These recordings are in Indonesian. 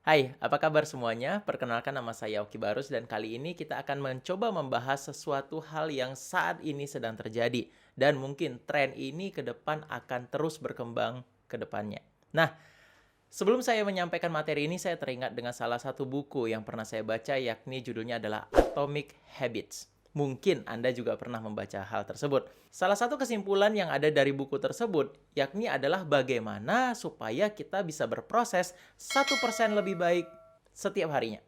Hai, apa kabar semuanya? Perkenalkan nama saya Oki Barus dan kali ini kita akan mencoba membahas sesuatu hal yang saat ini sedang terjadi dan mungkin tren ini ke depan akan terus berkembang ke depannya. Nah, sebelum saya menyampaikan materi ini, saya teringat dengan salah satu buku yang pernah saya baca, yakni judulnya adalah Atomic Habits. Mungkin Anda juga pernah membaca hal tersebut. Salah satu kesimpulan yang ada dari buku tersebut, yakni adalah bagaimana supaya kita bisa berproses 1% lebih baik setiap harinya.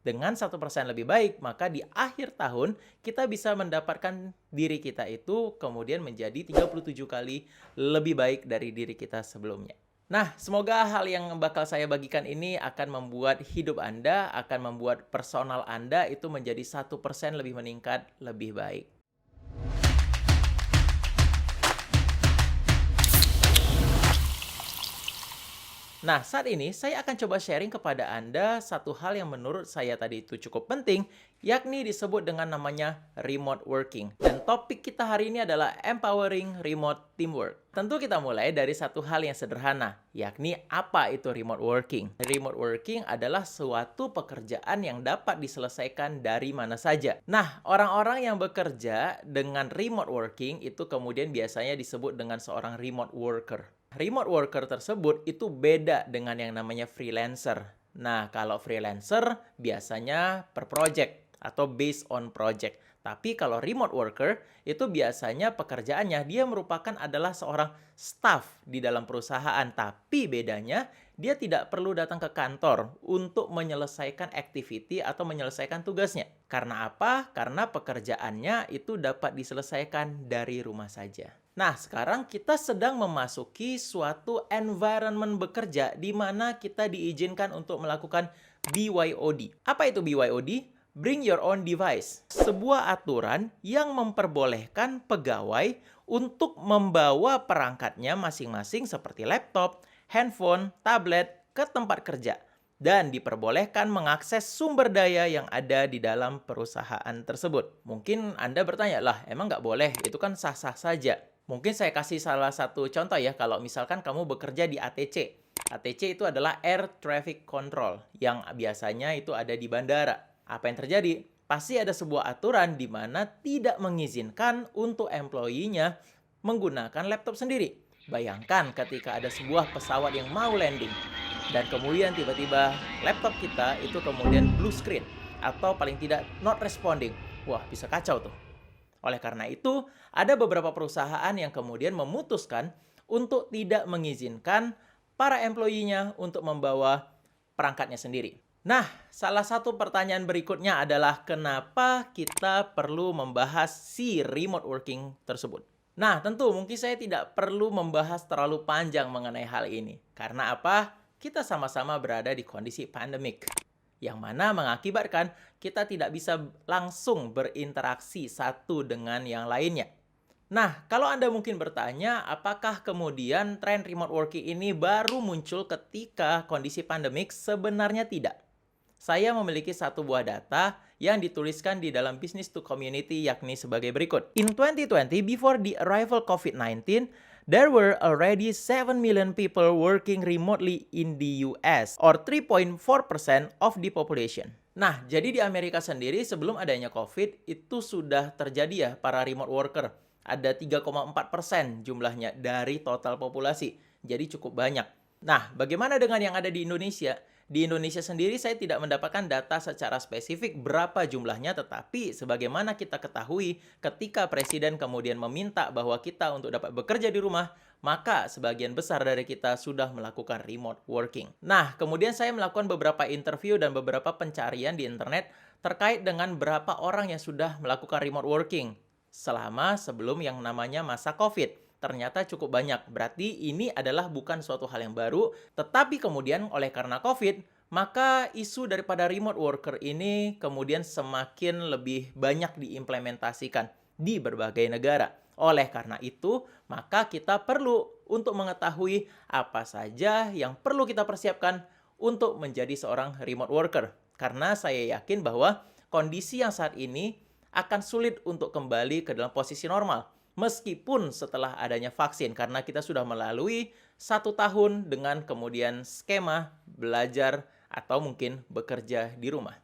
Dengan 1% lebih baik, maka di akhir tahun kita bisa mendapatkan diri kita itu kemudian menjadi 37 kali lebih baik dari diri kita sebelumnya. Nah, semoga hal yang bakal saya bagikan ini akan membuat hidup Anda, akan membuat personal Anda itu menjadi 1% lebih meningkat, lebih baik. Nah, saat ini saya akan coba sharing kepada Anda satu hal yang menurut saya tadi itu cukup penting, yakni disebut dengan namanya remote working. Dan topik kita hari ini adalah empowering remote teamwork. Tentu kita mulai dari satu hal yang sederhana, yakni apa itu remote working. Remote working adalah suatu pekerjaan yang dapat diselesaikan dari mana saja. Nah, orang-orang yang bekerja dengan remote working itu kemudian biasanya disebut dengan seorang remote worker. Remote worker tersebut itu beda dengan yang namanya freelancer. Nah, kalau freelancer biasanya per project atau based on project. Tapi kalau remote worker itu biasanya pekerjaannya dia merupakan adalah seorang staff di dalam perusahaan. Tapi bedanya dia tidak perlu datang ke kantor untuk menyelesaikan activity atau menyelesaikan tugasnya. Karena apa? Karena pekerjaannya itu dapat diselesaikan dari rumah saja. Nah, sekarang kita sedang memasuki suatu environment bekerja di mana kita diizinkan untuk melakukan BYOD. Apa itu BYOD? Bring your own device. Sebuah aturan yang memperbolehkan pegawai untuk membawa perangkatnya masing-masing seperti laptop, handphone, tablet ke tempat kerja. Dan diperbolehkan mengakses sumber daya yang ada di dalam perusahaan tersebut. Mungkin Anda bertanya, lah emang nggak boleh? Itu kan sah-sah saja. Mungkin saya kasih salah satu contoh ya, kalau misalkan kamu bekerja di ATC. ATC itu adalah Air Traffic Control, yang biasanya itu ada di bandara. Apa yang terjadi? Pasti ada sebuah aturan di mana tidak mengizinkan untuk employee-nya menggunakan laptop sendiri. Bayangkan ketika ada sebuah pesawat yang mau landing, dan kemudian tiba-tiba laptop kita itu kemudian blue screen, atau paling tidak not responding. Wah, bisa kacau tuh. Oleh karena itu, ada beberapa perusahaan yang kemudian memutuskan untuk tidak mengizinkan para employee-nya untuk membawa perangkatnya sendiri. Nah, salah satu pertanyaan berikutnya adalah kenapa kita perlu membahas si remote working tersebut. Nah, tentu mungkin saya tidak perlu membahas terlalu panjang mengenai hal ini. Karena apa? Kita sama-sama berada di kondisi pandemik, yang mana mengakibatkan kita tidak bisa langsung berinteraksi satu dengan yang lainnya. Nah, kalau Anda mungkin bertanya, apakah kemudian tren remote working ini baru muncul ketika kondisi pandemik? Sebenarnya tidak. Saya memiliki satu buah data yang dituliskan di dalam Business to Community, yakni sebagai berikut. In 2020, before the arrival COVID-19, there were already 7 million people working remotely in the US, or 3.4% of the population. Nah, jadi di Amerika sendiri sebelum adanya COVID, itu sudah terjadi ya para remote worker. Ada 3,4% jumlahnya dari total populasi. Jadi cukup banyak. Nah, bagaimana dengan yang ada di Indonesia? Di Indonesia sendiri saya tidak mendapatkan data secara spesifik berapa jumlahnya, tetapi sebagaimana kita ketahui ketika Presiden kemudian meminta bahwa kita untuk dapat bekerja di rumah, maka sebagian besar dari kita sudah melakukan remote working. Nah, kemudian saya melakukan beberapa interview dan beberapa pencarian di internet terkait dengan berapa orang yang sudah melakukan remote working selama sebelum yang namanya masa COVID. Ternyata cukup banyak. Berarti ini adalah bukan suatu hal yang baru, tetapi kemudian oleh karena COVID, maka isu daripada remote worker ini kemudian semakin lebih banyak diimplementasikan di berbagai negara. Oleh karena itu, maka kita perlu untuk mengetahui apa saja yang perlu kita persiapkan untuk menjadi seorang remote worker. Karena saya yakin bahwa kondisi yang saat ini akan sulit untuk kembali ke dalam posisi normal. Meskipun setelah adanya vaksin, karena kita sudah melalui 1 tahun dengan kemudian skema belajar atau mungkin bekerja di rumah.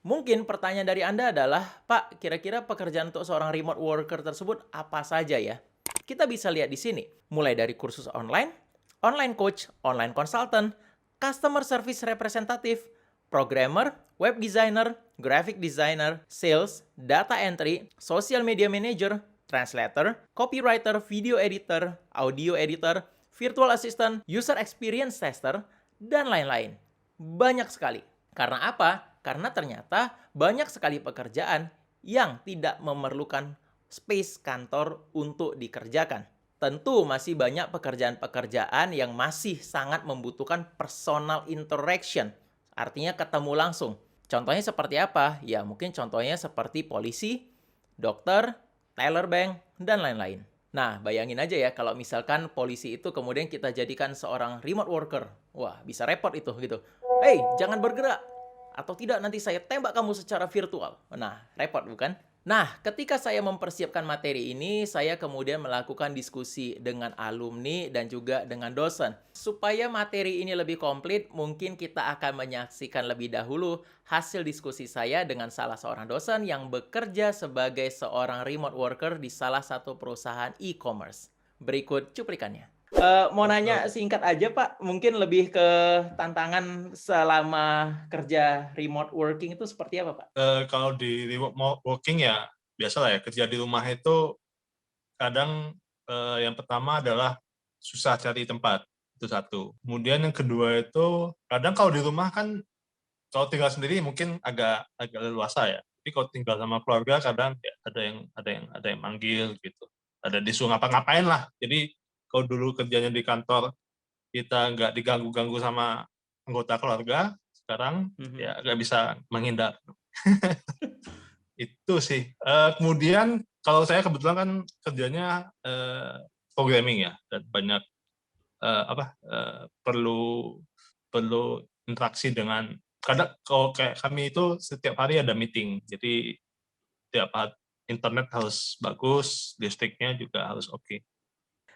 Mungkin pertanyaan dari Anda adalah, Pak, kira-kira pekerjaan untuk seorang remote worker tersebut apa saja ya? Kita bisa lihat di sini, mulai dari kursus online, online coach, online consultant, customer service representative, programmer, web designer, graphic designer, sales, data entry, social media manager, translator, copywriter, video editor, audio editor, virtual assistant, user experience tester, dan lain-lain. Banyak sekali. Karena apa? Karena ternyata banyak sekali pekerjaan yang tidak memerlukan space kantor untuk dikerjakan. Tentu masih banyak pekerjaan-pekerjaan yang masih sangat membutuhkan personal interaction, artinya ketemu langsung. Contohnya seperti apa? Ya mungkin contohnya seperti polisi, dokter, teller bank, dan lain-lain. Nah, bayangin aja ya kalau misalkan polisi itu kemudian kita jadikan seorang remote worker. Wah, bisa repot itu gitu. Hey, jangan bergerak. Atau tidak nanti saya tembak kamu secara virtual. Nah, repot bukan? Nah, ketika saya mempersiapkan materi ini, saya kemudian melakukan diskusi dengan alumni dan juga dengan dosen. Supaya materi ini lebih komplit, mungkin kita akan menyaksikan lebih dahulu hasil diskusi saya dengan salah seorang dosen yang bekerja sebagai seorang remote worker di salah satu perusahaan e-commerce. Berikut cuplikannya. Mau nanya singkat aja Pak, mungkin lebih ke tantangan selama kerja remote working itu seperti apa Pak? Kalau di remote working ya biasa lah ya, kerja di rumah itu kadang yang pertama adalah susah cari tempat, itu satu. Kemudian yang kedua itu kadang kalau di rumah kan kalau tinggal sendiri mungkin agak leluasa ya. Tapi kalau tinggal sama keluarga kadang ya ada yang manggil gitu. Ada disuruh ngapa-ngapain lah. Jadi kalau dulu kerjanya di kantor kita nggak diganggu-ganggu sama anggota keluarga, sekarang Mhm. ya nggak bisa menghindar. Itu sih. Kemudian kalau saya kebetulan kan kerjanya programming ya, dan banyak perlu perlu interaksi dengan kadang kalau kayak kami itu setiap hari ada meeting, jadi setiap internet harus bagus, listriknya juga harus oke.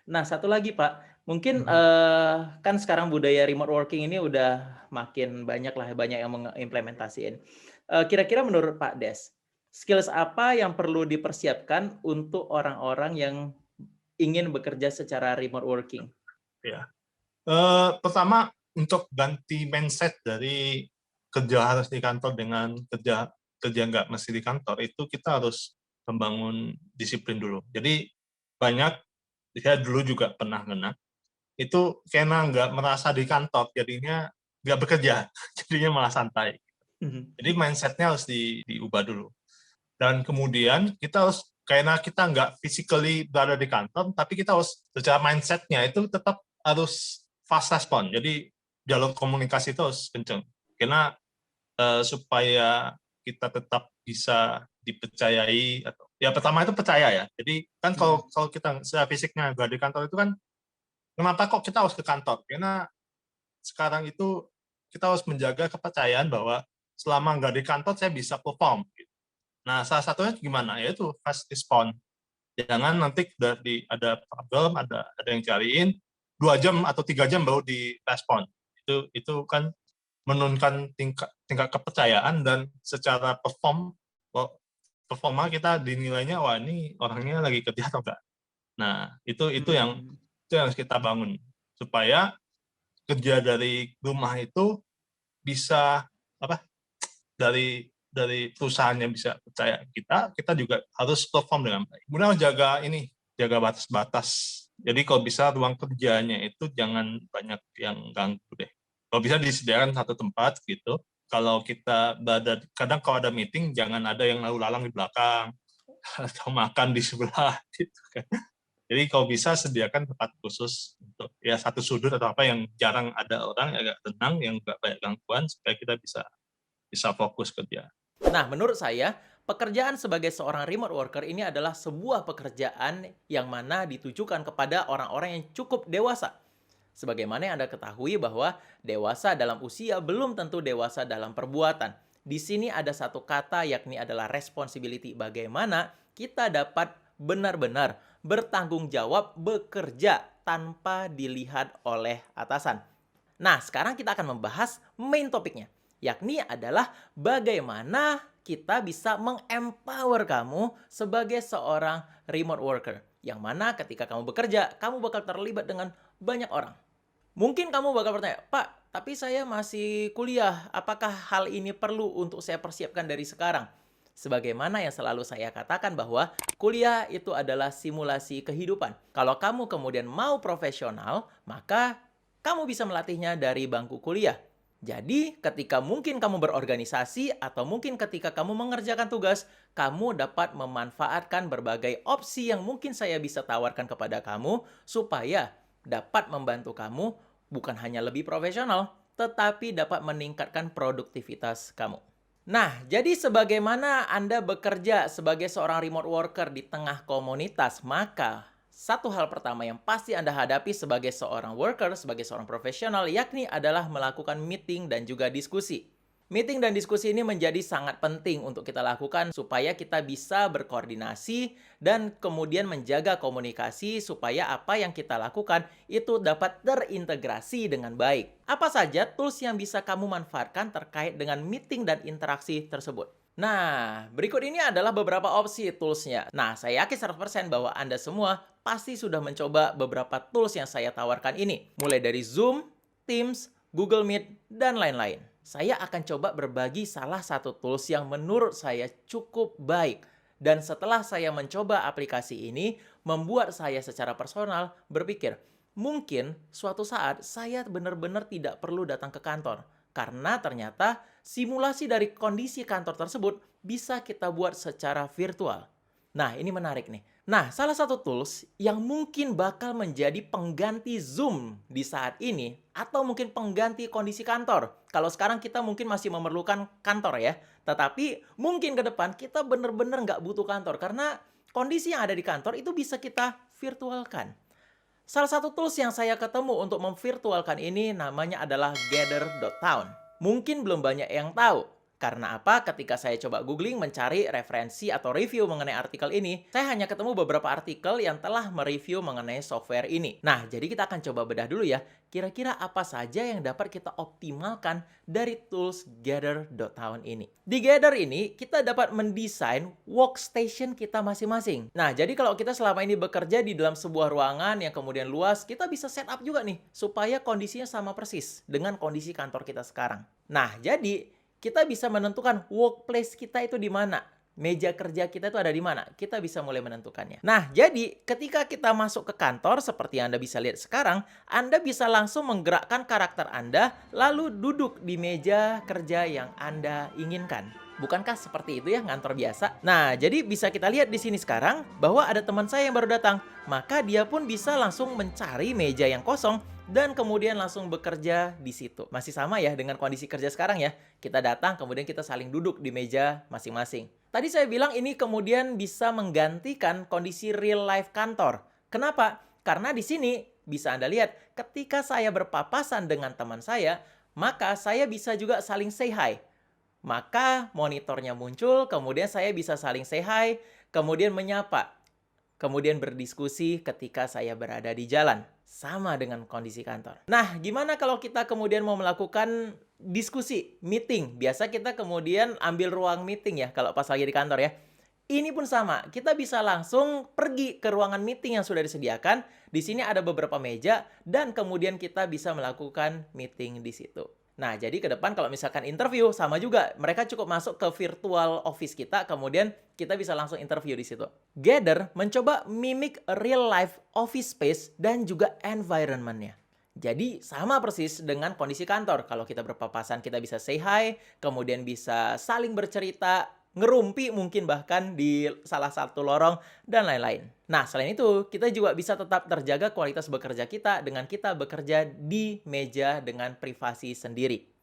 Nah, satu lagi Pak, mungkin Mhm. kan sekarang budaya remote working ini udah makin banyak lah, banyak yang mengimplementasiin. Kira-kira menurut Pak Des, skills apa yang perlu dipersiapkan untuk orang-orang yang ingin bekerja secara remote working? Ya. Pertama untuk ganti mindset dari kerja harus di kantor dengan kerja kerja nggak mesti di kantor, itu kita harus membangun disiplin dulu. Jadi banyak, saya dulu juga pernah kena, itu karena nggak merasa di kantor, jadinya nggak bekerja, jadinya malah santai. Jadi mindset-nya harus diubah dulu. Dan kemudian kita harus, karena kita nggak physically berada di kantor, tapi kita harus secara mindset-nya itu tetap harus fast respon. Jadi jalur komunikasi itu harus kenceng. Karena supaya kita tetap bisa dipercayai, atau ya pertama itu percaya ya. Jadi kan kalau Mhm. kalau kita secara fisiknya nggak di kantor itu kan, kenapa kok kita harus ke kantor? Karena sekarang itu kita harus menjaga kepercayaan bahwa selama nggak di kantor saya bisa perform. Nah, salah satunya gimana? Yaitu fast respond. Jangan nanti ada problem, ada yang cariin 2 jam atau 3 jam baru direspon. Itu kan menurunkan tingkat kepercayaan, dan secara performa kita dinilainya, wah ini orangnya lagi kerja atau enggak. Nah, Mmm. itu yang harus kita bangun supaya kerja dari rumah itu bisa apa, dari perusahaannya bisa percaya kita, kita juga harus perform dengan baik. Kemudian jaga batas-batas. Jadi kalau bisa ruang kerjanya itu jangan banyak yang ganggu deh. Kalau bisa disediakan satu tempat gitu. Kalau kita kadang kalau ada meeting jangan ada yang lalu lalang di belakang atau makan di sebelah gitu kan. Jadi kalau bisa sediakan tempat khusus untuk ya satu sudut atau apa yang jarang ada orang, agak tenang, yang nggak banyak gangguan, supaya kita bisa bisa fokus kerja. Nah, menurut saya, pekerjaan sebagai seorang remote worker ini adalah sebuah pekerjaan yang mana ditujukan kepada orang-orang yang cukup dewasa. Sebagaimana yang Anda ketahui bahwa dewasa dalam usia belum tentu dewasa dalam perbuatan. Di sini ada satu kata yakni adalah responsibility. Bagaimana kita dapat benar-benar bertanggung jawab bekerja tanpa dilihat oleh atasan. Nah, sekarang kita akan membahas main topiknya. yakni adalah bagaimana kita bisa mengempower kamu sebagai seorang remote worker. Yang mana ketika kamu bekerja, kamu bakal terlibat dengan banyak orang. Mungkin kamu bakal bertanya, Pak, tapi saya masih kuliah. Apakah hal ini perlu untuk saya persiapkan dari sekarang? Sebagaimana yang selalu saya katakan bahwa kuliah itu adalah simulasi kehidupan. Kalau kamu kemudian mau profesional, maka kamu bisa melatihnya dari bangku kuliah. Jadi, ketika mungkin kamu berorganisasi atau mungkin ketika kamu mengerjakan tugas, kamu dapat memanfaatkan berbagai opsi yang mungkin saya bisa tawarkan kepada kamu supaya dapat membantu kamu bukan hanya lebih profesional, tetapi dapat meningkatkan produktivitas kamu. Nah, jadi sebagaimana Anda bekerja sebagai seorang remote worker di tengah komunitas, maka satu hal pertama yang pasti Anda hadapi sebagai seorang worker, sebagai seorang profesional, yakni adalah melakukan meeting dan juga diskusi. Meeting dan diskusi ini menjadi sangat penting untuk kita lakukan supaya kita bisa berkoordinasi dan kemudian menjaga komunikasi supaya apa yang kita lakukan itu dapat terintegrasi dengan baik. Apa saja tools yang bisa kamu manfaatkan terkait dengan meeting dan interaksi tersebut? Nah, berikut ini adalah beberapa opsi toolsnya. Nah, saya yakin 100% bahwa Anda semua pasti sudah mencoba beberapa tools yang saya tawarkan ini. Mulai dari Zoom, Teams, Google Meet, dan lain-lain. Saya akan coba berbagi salah satu tools yang menurut saya cukup baik. Dan setelah saya mencoba aplikasi ini, membuat saya secara personal berpikir, mungkin suatu saat saya benar-benar tidak perlu datang ke kantor. Karena ternyata simulasi dari kondisi kantor tersebut bisa kita buat secara virtual. Nah, ini menarik nih. Nah, salah satu tools yang mungkin bakal menjadi pengganti Zoom di saat ini, atau mungkin pengganti kondisi kantor. Kalau sekarang kita mungkin masih memerlukan kantor ya, tetapi mungkin ke depan kita benar-benar nggak butuh kantor, karena kondisi yang ada di kantor itu bisa kita virtualkan. Salah satu tools yang saya ketemu untuk memvirtualkan ini namanya adalah Gather.town. Mungkin belum banyak yang tahu. Karena apa? Ketika saya coba googling mencari referensi atau review mengenai artikel ini, saya hanya ketemu beberapa artikel yang telah mereview mengenai software ini. Nah, jadi kita akan coba bedah dulu ya, kira-kira apa saja yang dapat kita optimalkan dari tools Gather.town ini. Di Gather ini, kita dapat mendesain workstation kita masing-masing. Nah, jadi kalau kita selama ini bekerja di dalam sebuah ruangan yang kemudian luas, kita bisa setup juga nih, supaya kondisinya sama persis dengan kondisi kantor kita sekarang. Nah, jadi kita bisa menentukan workplace kita itu di mana. Meja kerja kita itu ada di mana. Kita bisa mulai menentukannya. Nah, jadi ketika kita masuk ke kantor, seperti yang Anda bisa lihat sekarang, Anda bisa langsung menggerakkan karakter Anda, lalu duduk di meja kerja yang Anda inginkan. Bukankah seperti itu ya ngantor biasa? Nah, jadi bisa kita lihat di sini sekarang bahwa ada teman saya yang baru datang. Maka dia pun bisa langsung mencari meja yang kosong dan kemudian langsung bekerja di situ. Masih sama ya dengan kondisi kerja sekarang ya. Kita datang, kemudian kita saling duduk di meja masing-masing. Tadi saya bilang ini kemudian bisa menggantikan kondisi real life kantor. Kenapa? Karena di sini bisa Anda lihat ketika saya berpapasan dengan teman saya, maka saya bisa juga saling say hi. Maka monitornya muncul, kemudian saya bisa saling say hi, kemudian menyapa. Kemudian berdiskusi ketika saya berada di jalan. Sama dengan kondisi kantor. Nah, gimana kalau kita kemudian mau melakukan diskusi, meeting? Biasa kita kemudian ambil ruang meeting ya, kalau pas lagi di kantor ya. Ini pun sama, kita bisa langsung pergi ke ruangan meeting yang sudah disediakan. Di sini ada beberapa meja, dan kemudian kita bisa melakukan meeting di situ. Nah, jadi ke depan kalau misalkan interview, sama juga. Mereka cukup masuk ke virtual office kita, kemudian kita bisa langsung interview di situ. Gather mencoba mimik real life office space dan juga environment-nya. Jadi sama persis dengan kondisi kantor. Kalau kita berpapasan, kita bisa say hi, kemudian bisa saling bercerita, ngerumpi mungkin bahkan di salah satu lorong, dan lain-lain. Nah, selain itu, kita juga bisa tetap terjaga kualitas bekerja kita dengan kita bekerja di meja dengan privasi sendiri.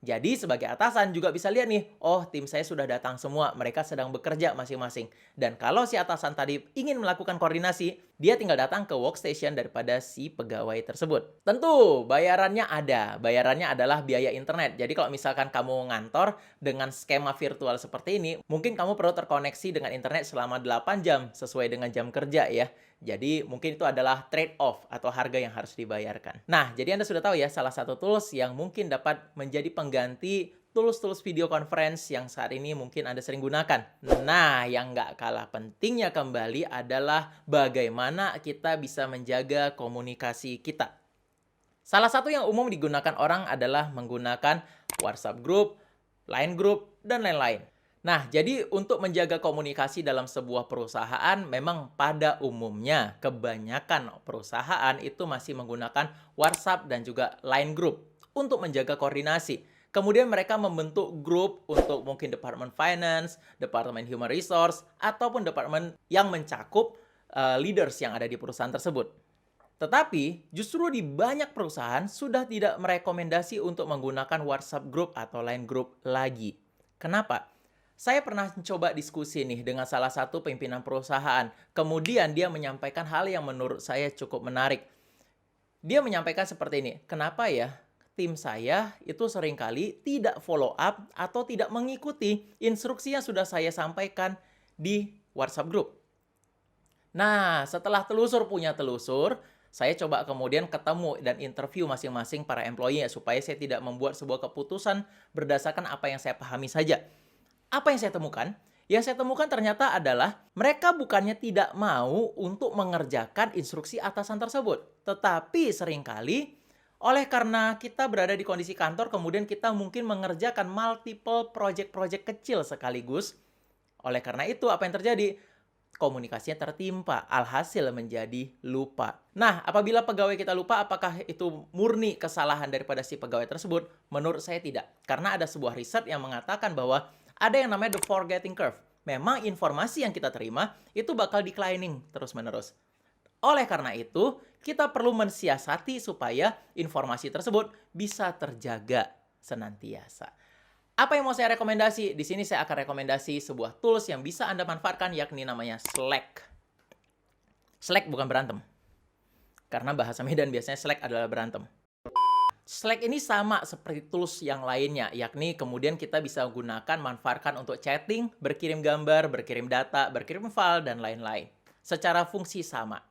Jadi sebagai atasan juga bisa lihat nih, oh tim saya sudah datang semua, mereka sedang bekerja masing-masing. Dan kalau si atasan tadi ingin melakukan koordinasi, dia tinggal datang ke workstation daripada si pegawai tersebut. Tentu bayarannya ada, bayarannya adalah biaya internet. Jadi kalau misalkan kamu ngantor dengan skema virtual seperti ini, mungkin kamu perlu terkoneksi dengan internet selama 8 jam sesuai dengan jam kerja ya. Jadi mungkin itu adalah trade-off atau harga yang harus dibayarkan. Nah, jadi Anda sudah tahu ya salah satu tools yang mungkin dapat menjadi pengganti tools-tools video conference yang saat ini mungkin Anda sering gunakan. Nah, yang nggak kalah pentingnya kembali adalah bagaimana kita bisa menjaga komunikasi kita. Salah satu yang umum digunakan orang adalah menggunakan WhatsApp Group, Line Group, dan lain-lain. Nah, jadi untuk menjaga komunikasi dalam sebuah perusahaan, memang pada umumnya kebanyakan perusahaan itu masih menggunakan WhatsApp dan juga Line Group untuk menjaga koordinasi. Kemudian mereka membentuk grup untuk mungkin Departemen Finance, Departemen Human Resource, ataupun departemen yang mencakup leaders yang ada di perusahaan tersebut. Tetapi, justru di banyak perusahaan sudah tidak merekomendasi untuk menggunakan WhatsApp Group atau Line Group lagi. Kenapa? Saya pernah coba diskusi nih dengan salah satu pimpinan perusahaan. Kemudian dia menyampaikan hal yang menurut saya cukup menarik. Dia menyampaikan seperti ini, kenapa ya tim saya itu seringkali tidak follow up atau tidak mengikuti instruksi yang sudah saya sampaikan di WhatsApp Group. Nah, setelah telusur punya telusur, saya coba kemudian ketemu dan interview masing-masing para employee supaya saya tidak membuat sebuah keputusan berdasarkan apa yang saya pahami saja. Apa yang saya temukan? Yang saya temukan ternyata adalah mereka bukannya tidak mau untuk mengerjakan instruksi atasan tersebut. Tetapi seringkali oleh karena kita berada di kondisi kantor, kemudian kita mungkin mengerjakan multiple project-project kecil sekaligus. Oleh karena itu, apa yang terjadi? Komunikasinya tertimpa, alhasil menjadi lupa. Nah, apabila pegawai kita lupa, apakah itu murni kesalahan daripada si pegawai tersebut? Menurut saya tidak. Karena ada sebuah riset yang mengatakan bahwa ada yang namanya the forgetting curve. Memang informasi yang kita terima itu bakal declining terus-menerus. Oleh karena itu, kita perlu mensiasati supaya informasi tersebut bisa terjaga senantiasa. Apa yang mau saya rekomendasi? Di sini saya akan rekomendasi sebuah tools yang bisa Anda manfaatkan, yakni namanya Slack. Slack bukan berantem. Karena bahasa Medan biasanya Slack adalah berantem. Slack ini sama seperti tools yang lainnya, yakni kemudian kita bisa gunakan, manfaatkan untuk chatting, berkirim gambar, berkirim data, berkirim file, dan lain-lain. Secara fungsi sama.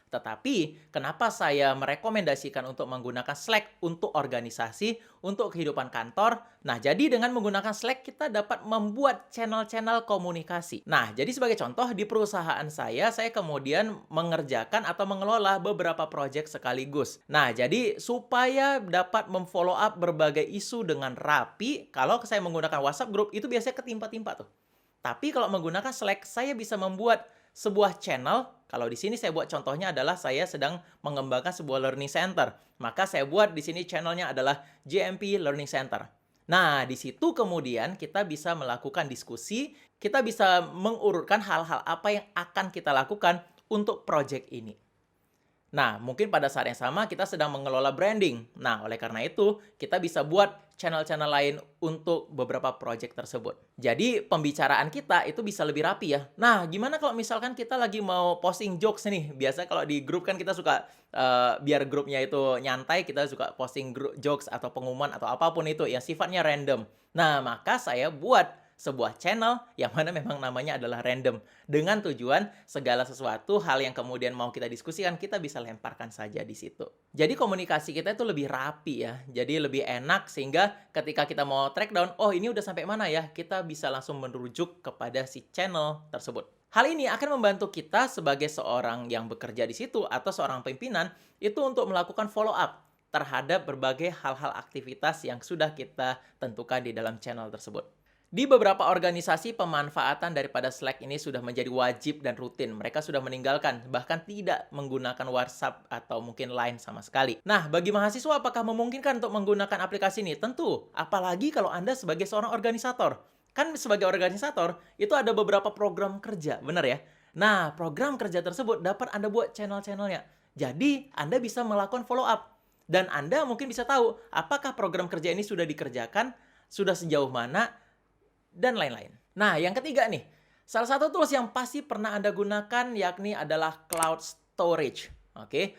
Tetapi, kenapa saya merekomendasikan untuk menggunakan Slack untuk organisasi, untuk kehidupan kantor? Nah, jadi dengan menggunakan Slack, kita dapat membuat channel-channel komunikasi. Nah, jadi sebagai contoh, di perusahaan saya kemudian mengerjakan atau mengelola beberapa proyek sekaligus. Nah, jadi supaya dapat memfollow up berbagai isu dengan rapi, kalau saya menggunakan WhatsApp Group, itu biasanya ketimpa-timpa tuh. Tapi kalau menggunakan Slack, saya bisa membuat sebuah channel. Kalau di sini saya buat contohnya adalah saya sedang mengembangkan sebuah learning center. Maka saya buat di sini channelnya adalah JMP Learning Center. Nah, di situ kemudian kita bisa melakukan diskusi, kita bisa mengurutkan hal-hal apa yang akan kita lakukan untuk project ini. Nah, mungkin pada saat yang sama kita sedang mengelola branding. Nah, oleh karena itu, kita bisa buat channel-channel lain untuk beberapa project tersebut. Jadi, pembicaraan kita itu bisa lebih rapi ya. Nah, gimana kalau misalkan kita lagi mau posting jokes nih? Biasa kalau di grup kan kita suka, biar grupnya itu nyantai, kita suka posting jokes atau pengumuman atau apapun itu yang sifatnya random. Nah, maka saya buat sebuah channel yang mana memang namanya adalah random. Dengan tujuan segala sesuatu hal yang kemudian mau kita diskusikan, kita bisa lemparkan saja di situ. Jadi komunikasi kita itu lebih rapi ya. Jadi lebih enak sehingga ketika kita mau track down, oh ini udah sampai mana ya? Kita bisa langsung merujuk kepada si channel tersebut. Hal ini akan membantu kita sebagai seorang yang bekerja di situ atau seorang pimpinan itu untuk melakukan follow up terhadap berbagai hal-hal aktivitas yang sudah kita tentukan di dalam channel tersebut. Di beberapa organisasi, pemanfaatan daripada Slack ini sudah menjadi wajib dan rutin. Mereka sudah meninggalkan, bahkan tidak menggunakan WhatsApp atau mungkin Line sama sekali. Nah, bagi mahasiswa, apakah memungkinkan untuk menggunakan aplikasi ini? Tentu, apalagi kalau Anda sebagai seorang organisator. Kan sebagai organisator, itu ada beberapa program kerja, benar ya? Nah, program kerja tersebut dapat Anda buat channel-channelnya. Jadi, Anda bisa melakukan follow up. Dan Anda mungkin bisa tahu, apakah program kerja ini sudah dikerjakan, sudah sejauh mana, dan lain-lain. Nah, yang ketiga nih, salah satu tools yang pasti pernah Anda gunakan yakni adalah cloud storage. Oke,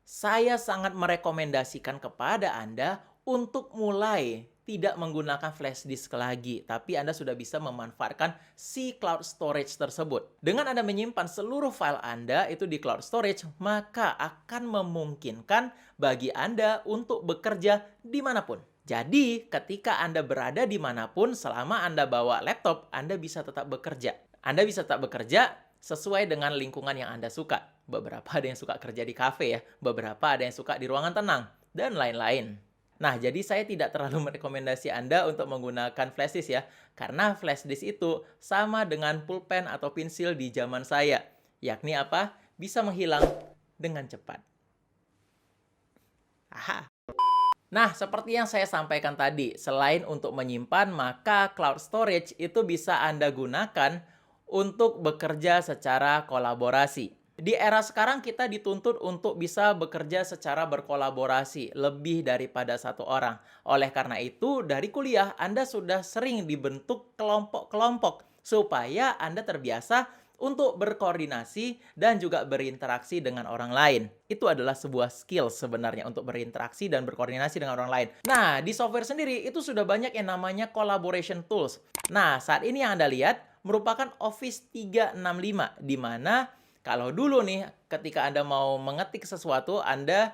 saya sangat merekomendasikan kepada Anda untuk mulai tidak menggunakan flash disk lagi, tapi Anda sudah bisa memanfaatkan si cloud storage tersebut. Dengan Anda menyimpan seluruh file Anda itu di cloud storage, maka akan memungkinkan bagi Anda untuk bekerja dimanapun. Jadi, ketika Anda berada dimanapun, selama Anda bawa laptop, Anda bisa tetap bekerja. Anda bisa tetap bekerja sesuai dengan lingkungan yang Anda suka. Beberapa ada yang suka kerja di kafe ya, beberapa ada yang suka di ruangan tenang, dan lain-lain. Nah, jadi saya tidak terlalu merekomendasi Anda untuk menggunakan flash disk ya, karena flash disk itu sama dengan pulpen atau pensil di zaman saya. Yakni apa? Bisa menghilang dengan cepat. Aha. Nah, seperti yang saya sampaikan tadi, selain untuk menyimpan, maka cloud storage itu bisa Anda gunakan untuk bekerja secara kolaborasi. Di era sekarang kita dituntut untuk bisa bekerja secara berkolaborasi lebih daripada satu orang. Oleh karena itu, dari kuliah Anda sudah sering dibentuk kelompok-kelompok supaya Anda terbiasa untuk berkoordinasi dan juga berinteraksi dengan orang lain. Itu adalah sebuah skill sebenarnya untuk berinteraksi dan berkoordinasi dengan orang lain. Nah, di software sendiri itu sudah banyak yang namanya collaboration tools. Nah, saat ini yang Anda lihat merupakan Office 365, di mana kalau dulu nih ketika Anda mau mengetik sesuatu, Anda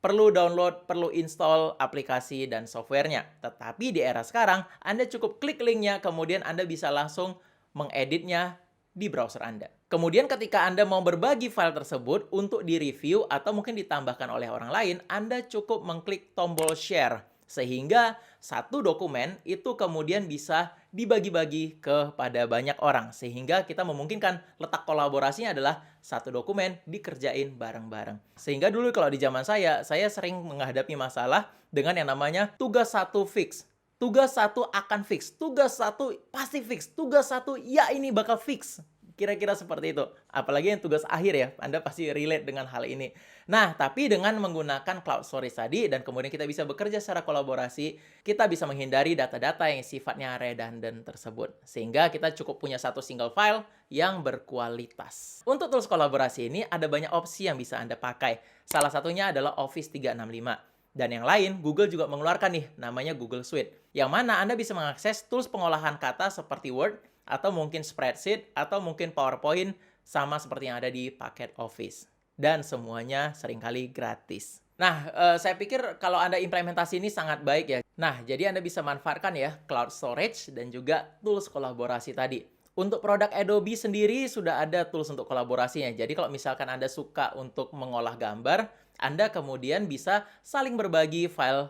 perlu download, perlu install aplikasi dan softwarenya. Tetapi di era sekarang, Anda cukup klik linknya, kemudian Anda bisa langsung mengeditnya di browser Anda. Kemudian ketika Anda mau berbagi file tersebut untuk di-review atau mungkin ditambahkan oleh orang lain, Anda cukup mengklik tombol share. Sehingga satu dokumen itu kemudian bisa dibagi-bagi kepada banyak orang. Sehingga kita memungkinkan letak kolaborasinya adalah satu dokumen dikerjain bareng-bareng. Sehingga dulu kalau di zaman saya sering menghadapi masalah dengan yang namanya tugas satu fix. Tugas satu akan fix, tugas satu pasti fix, tugas satu ya ini bakal fix. Kira-kira seperti itu. Apalagi yang tugas akhir ya, Anda pasti relate dengan hal ini. Nah, tapi dengan menggunakan cloud storage tadi dan kemudian kita bisa bekerja secara kolaborasi, kita bisa menghindari data-data yang sifatnya redundant tersebut. Sehingga kita cukup punya satu single file yang berkualitas. Untuk tools kolaborasi ini ada banyak opsi yang bisa Anda pakai. Salah satunya adalah Office 365. Dan yang lain, Google juga mengeluarkan nih, namanya Google Suite. Yang mana Anda bisa mengakses tools pengolahan kata seperti Word, atau mungkin spreadsheet, atau mungkin PowerPoint, sama seperti yang ada di paket Office. Dan semuanya seringkali gratis. Nah, saya pikir kalau Anda implementasi ini sangat baik ya. Nah, jadi Anda bisa manfaatkan ya cloud storage dan juga tools kolaborasi tadi. Untuk produk Adobe sendiri sudah ada tools untuk kolaborasinya. Jadi kalau misalkan Anda suka untuk mengolah gambar, Anda kemudian bisa saling berbagi file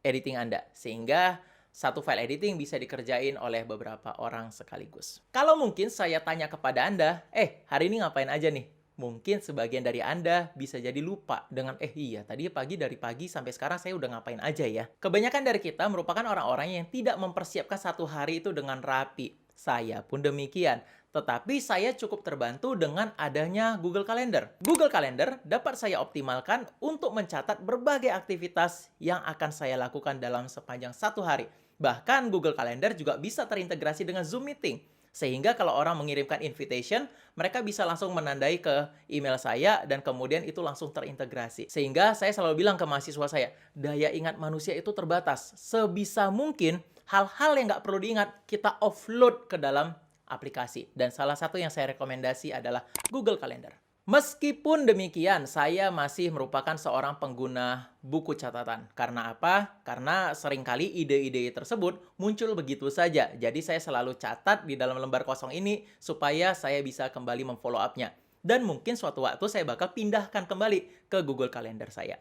editing Anda. Sehingga satu file editing bisa dikerjain oleh beberapa orang sekaligus. Kalau mungkin saya tanya kepada Anda, hari ini ngapain aja nih? Mungkin sebagian dari Anda bisa jadi lupa dengan, iya tadi dari pagi sampai sekarang saya udah ngapain aja ya. Kebanyakan dari kita merupakan orang-orang yang tidak mempersiapkan satu hari itu dengan rapi. Saya pun demikian. Tetapi saya cukup terbantu dengan adanya Google Calendar. Google Calendar dapat saya optimalkan untuk mencatat berbagai aktivitas yang akan saya lakukan dalam sepanjang satu hari. Bahkan Google Calendar juga bisa terintegrasi dengan Zoom Meeting. Sehingga kalau orang mengirimkan invitation, mereka bisa langsung menandai ke email saya dan kemudian itu langsung terintegrasi. Sehingga saya selalu bilang ke mahasiswa saya, daya ingat manusia itu terbatas. Sebisa mungkin hal-hal yang nggak perlu diingat, kita offload ke dalam aplikasi. Dan salah satu yang saya rekomendasi adalah Google Calendar. Meskipun demikian, saya masih merupakan seorang pengguna buku catatan. Karena apa? Karena seringkali ide-ide tersebut muncul begitu saja. Jadi saya selalu catat di dalam lembar kosong ini supaya saya bisa kembali memfollow up-nya. Dan mungkin suatu waktu saya bakal pindahkan kembali ke Google Calendar saya.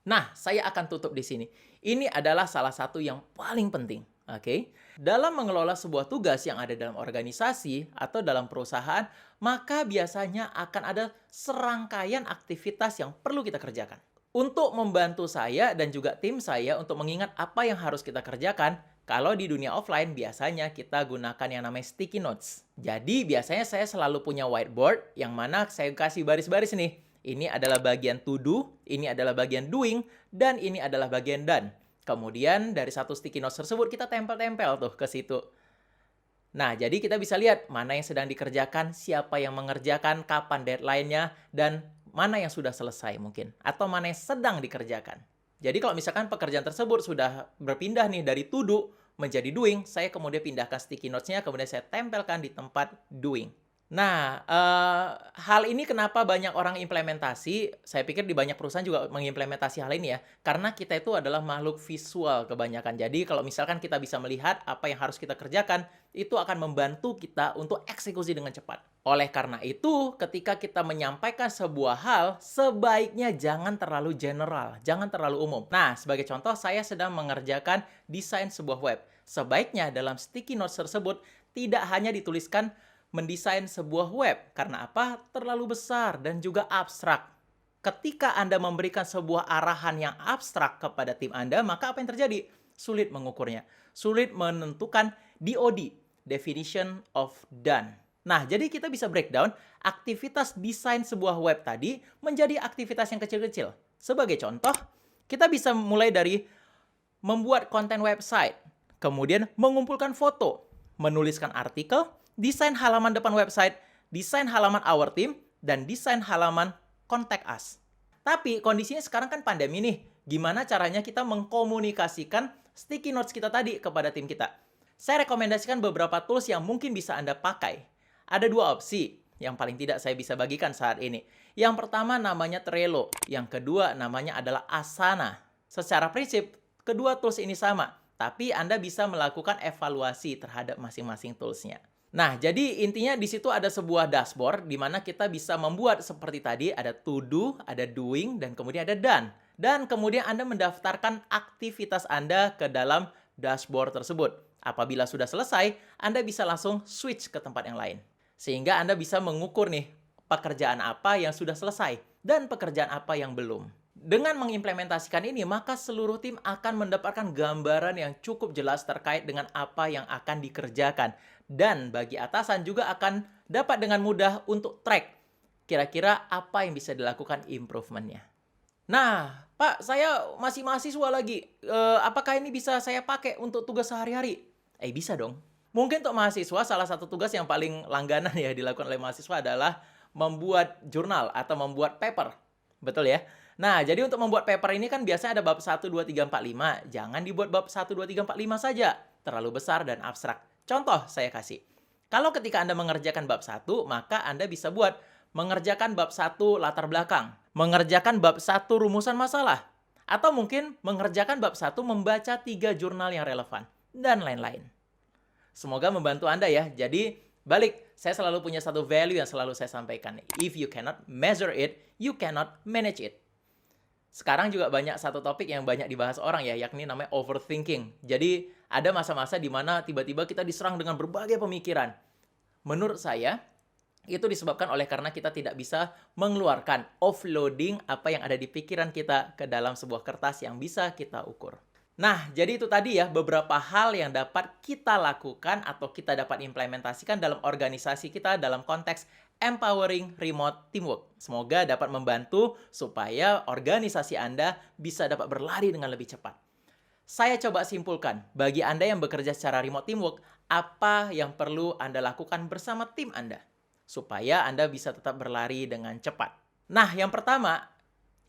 Nah, saya akan tutup di sini. Ini adalah salah satu yang paling penting. Oke, dalam mengelola sebuah tugas yang ada dalam organisasi atau dalam perusahaan, maka biasanya akan ada serangkaian aktivitas yang perlu kita kerjakan. Untuk membantu saya dan juga tim saya untuk mengingat apa yang harus kita kerjakan, kalau di dunia offline biasanya kita gunakan yang namanya sticky notes. Jadi biasanya saya selalu punya whiteboard yang mana saya kasih baris-baris nih. Ini adalah bagian to do, ini adalah bagian doing, dan ini adalah bagian done. Kemudian dari satu sticky notes tersebut kita tempel-tempel tuh ke situ. Nah, jadi kita bisa lihat mana yang sedang dikerjakan, siapa yang mengerjakan, kapan deadline-nya, dan mana yang sudah selesai mungkin. Atau mana yang sedang dikerjakan. Jadi kalau misalkan pekerjaan tersebut sudah berpindah nih dari to do menjadi doing, saya kemudian pindahkan sticky notes-nya, kemudian saya tempelkan di tempat doing. Nah, hal ini kenapa banyak orang implementasi, saya pikir di banyak perusahaan juga mengimplementasi hal ini ya, karena kita itu adalah makhluk visual kebanyakan. Jadi kalau misalkan kita bisa melihat apa yang harus kita kerjakan, itu akan membantu kita untuk eksekusi dengan cepat. Oleh karena itu, ketika kita menyampaikan sebuah hal, sebaiknya jangan terlalu general, jangan terlalu umum. Nah, sebagai contoh, saya sedang mengerjakan desain sebuah web. Sebaiknya dalam sticky notes tersebut tidak hanya dituliskan mendesain sebuah web. Karena apa? Terlalu besar dan juga abstrak. Ketika Anda memberikan sebuah arahan yang abstrak kepada tim Anda, maka apa yang terjadi? Sulit mengukurnya. Sulit menentukan DOD, Definition of Done. Nah, jadi kita bisa breakdown aktivitas desain sebuah web tadi menjadi aktivitas yang kecil-kecil. Sebagai contoh, kita bisa mulai dari membuat konten website, kemudian mengumpulkan foto, menuliskan artikel, desain halaman depan website, desain halaman our team, dan desain halaman contact us. Tapi kondisinya sekarang kan pandemi nih. Gimana caranya kita mengkomunikasikan sticky notes kita tadi kepada tim kita? Saya rekomendasikan beberapa tools yang mungkin bisa Anda pakai. Ada dua opsi yang paling tidak saya bisa bagikan saat ini. Yang pertama namanya Trello, yang kedua namanya adalah Asana. Secara prinsip, kedua tools ini sama, tapi Anda bisa melakukan evaluasi terhadap masing-masing toolsnya. Nah, jadi intinya di situ ada sebuah dashboard di mana kita bisa membuat seperti tadi, ada to do, ada doing, dan kemudian ada done. Dan kemudian Anda mendaftarkan aktivitas Anda ke dalam dashboard tersebut. Apabila sudah selesai, Anda bisa langsung switch ke tempat yang lain. Sehingga Anda bisa mengukur nih, pekerjaan apa yang sudah selesai dan pekerjaan apa yang belum. Dengan mengimplementasikan ini, maka seluruh tim akan mendapatkan gambaran yang cukup jelas terkait dengan apa yang akan dikerjakan. Dan bagi atasan juga akan dapat dengan mudah untuk track kira-kira apa yang bisa dilakukan improvementnya. Nah, Pak, saya masih mahasiswa lagi. Apakah ini bisa saya pakai untuk tugas sehari-hari? Bisa dong. Mungkin untuk mahasiswa, salah satu tugas yang paling langganan ya dilakukan oleh mahasiswa adalah membuat jurnal atau membuat paper. Betul ya? Nah, jadi untuk membuat paper ini kan biasanya ada bab 1, 2, 3, 4, 5. Jangan dibuat bab 1, 2, 3, 4, 5 saja. Terlalu besar dan abstrak. Contoh saya kasih. Kalau ketika Anda mengerjakan bab 1, maka Anda bisa buat mengerjakan bab 1 latar belakang. Mengerjakan bab 1 rumusan masalah. Atau mungkin mengerjakan bab 1 membaca 3 jurnal yang relevan. Dan lain-lain. Semoga membantu Anda ya. Jadi, balik. Saya selalu punya satu value yang selalu saya sampaikan. If you cannot measure it, you cannot manage it. Sekarang juga banyak satu topik yang banyak dibahas orang ya, yakni namanya overthinking. Jadi, ada masa-masa di mana tiba-tiba kita diserang dengan berbagai pemikiran. Menurut saya, itu disebabkan oleh karena kita tidak bisa mengeluarkan offloading apa yang ada di pikiran kita ke dalam sebuah kertas yang bisa kita ukur. Nah, jadi itu tadi ya beberapa hal yang dapat kita lakukan atau kita dapat implementasikan dalam organisasi kita dalam konteks empowering remote teamwork. Semoga dapat membantu supaya organisasi Anda bisa dapat berlari dengan lebih cepat. Saya coba simpulkan, bagi Anda yang bekerja secara remote teamwork, apa yang perlu Anda lakukan bersama tim Anda supaya Anda bisa tetap berlari dengan cepat. Nah, yang pertama,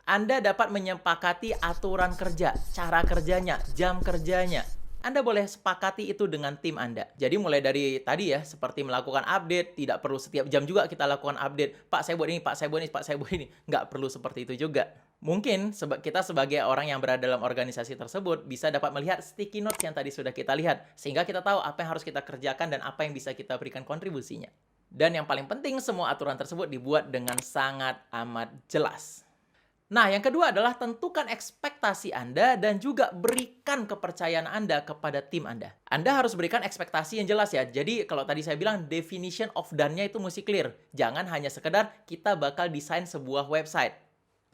Anda dapat menyepakati aturan kerja, cara kerjanya, jam kerjanya. Anda boleh sepakati itu dengan tim Anda. Jadi mulai dari tadi ya, seperti melakukan update, tidak perlu setiap jam juga kita lakukan update. Pak, saya buat ini, Pak, saya buat ini, Pak, saya buat ini. Nggak perlu seperti itu juga. Mungkin kita sebagai orang yang berada dalam organisasi tersebut bisa dapat melihat sticky notes yang tadi sudah kita lihat. Sehingga kita tahu apa yang harus kita kerjakan dan apa yang bisa kita berikan kontribusinya. Dan yang paling penting, semua aturan tersebut dibuat dengan sangat amat jelas. Nah, yang kedua adalah tentukan ekspektasi Anda dan juga berikan kepercayaan Anda kepada tim Anda. Anda harus berikan ekspektasi yang jelas ya. Jadi, kalau tadi saya bilang definition of done-nya itu mesti clear. Jangan hanya sekedar kita bakal desain sebuah website.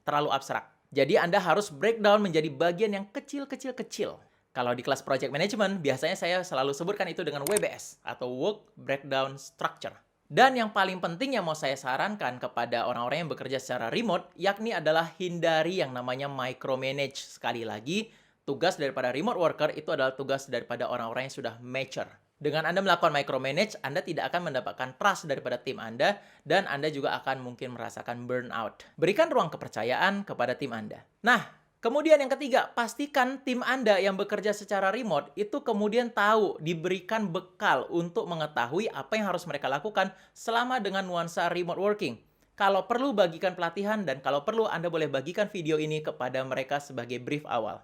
Terlalu abstrak. Jadi, Anda harus breakdown menjadi bagian yang kecil-kecil-kecil. Kalau di kelas project management, biasanya saya selalu sebutkan itu dengan WBS atau Work Breakdown Structure. Dan yang paling penting yang mau saya sarankan kepada orang-orang yang bekerja secara remote, yakni adalah hindari yang namanya micromanage. Sekali lagi, tugas daripada remote worker itu adalah tugas daripada orang-orang yang sudah mature. Dengan Anda melakukan micromanage, Anda tidak akan mendapatkan trust daripada tim Anda, dan Anda juga akan mungkin merasakan burnout. Berikan ruang kepercayaan kepada tim Anda. Nah, Kemudian yang ketiga, pastikan tim Anda yang bekerja secara remote itu kemudian tahu, diberikan bekal untuk mengetahui apa yang harus mereka lakukan selama dengan nuansa remote working. Kalau perlu bagikan pelatihan dan kalau perlu Anda boleh bagikan video ini kepada mereka sebagai brief awal.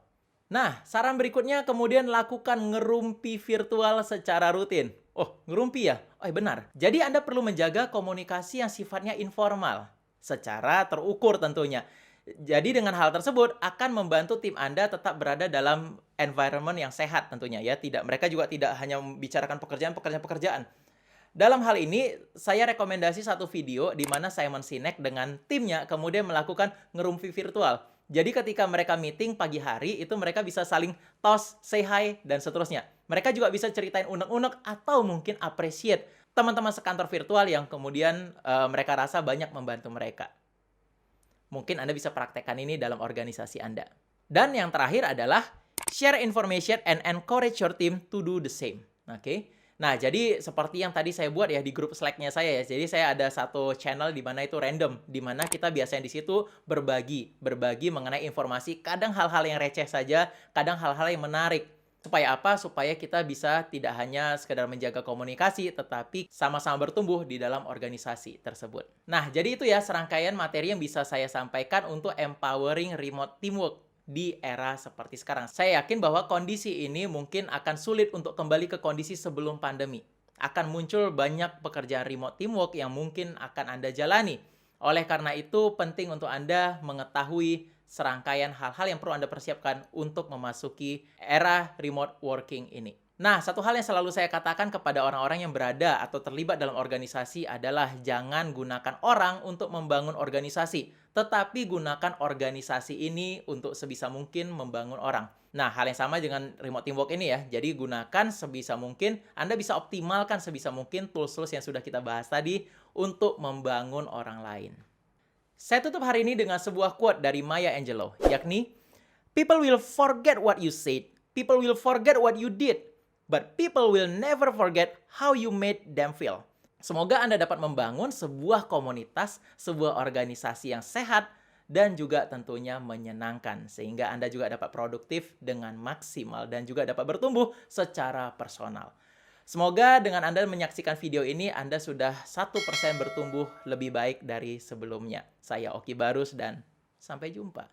Nah, saran berikutnya kemudian lakukan ngerumpi virtual secara rutin. Oh, ngerumpi ya? Oh, benar. Jadi Anda perlu menjaga komunikasi yang sifatnya informal, secara terukur tentunya. Jadi dengan hal tersebut akan membantu tim Anda tetap berada dalam environment yang sehat tentunya ya. Mereka juga tidak hanya membicarakan pekerjaan-pekerjaan. Dalam hal ini, saya rekomendasi satu video di mana Simon Sinek dengan timnya kemudian melakukan ngerumpi virtual. Jadi ketika mereka meeting pagi hari, itu mereka bisa saling toast, say hi, dan seterusnya. Mereka juga bisa ceritain unek-unek atau mungkin appreciate teman-teman sekantor virtual yang kemudian mereka rasa banyak membantu mereka. Mungkin Anda bisa praktekkan ini dalam organisasi Anda. Dan yang terakhir adalah share information and encourage your team to do the same. Oke. Nah, jadi seperti yang tadi saya buat ya di grup Slack-nya saya ya. Jadi saya ada satu channel di mana itu random, di mana kita biasanya di situ berbagi mengenai informasi, kadang hal-hal yang receh saja, kadang hal-hal yang menarik. Supaya apa? Supaya kita bisa tidak hanya sekedar menjaga komunikasi, tetapi sama-sama bertumbuh di dalam organisasi tersebut. Nah, jadi itu ya serangkaian materi yang bisa saya sampaikan untuk empowering remote teamwork di era seperti sekarang. Saya yakin bahwa kondisi ini mungkin akan sulit untuk kembali ke kondisi sebelum pandemi. Akan muncul banyak pekerjaan remote teamwork yang mungkin akan Anda jalani. Oleh karena itu, penting untuk Anda mengetahui serangkaian hal-hal yang perlu Anda persiapkan untuk memasuki era remote working ini. Nah, satu hal yang selalu saya katakan kepada orang-orang yang berada atau terlibat dalam organisasi adalah jangan gunakan orang untuk membangun organisasi, tetapi gunakan organisasi ini untuk sebisa mungkin membangun orang. Nah, hal yang sama dengan remote teamwork ini ya. Jadi gunakan sebisa mungkin, Anda bisa optimalkan sebisa mungkin tools-tools yang sudah kita bahas tadi untuk membangun orang lain. Saya tutup hari ini dengan sebuah quote dari Maya Angelou, yakni, "People will forget what you said, people will forget what you did, but people will never forget how you made them feel." Semoga Anda dapat membangun sebuah komunitas, sebuah organisasi yang sehat, dan juga tentunya menyenangkan. Sehingga Anda juga dapat produktif dengan maksimal dan juga dapat bertumbuh secara personal. Semoga dengan Anda menyaksikan video ini, Anda sudah 1% bertumbuh lebih baik dari sebelumnya. Saya Oki Barus dan sampai jumpa.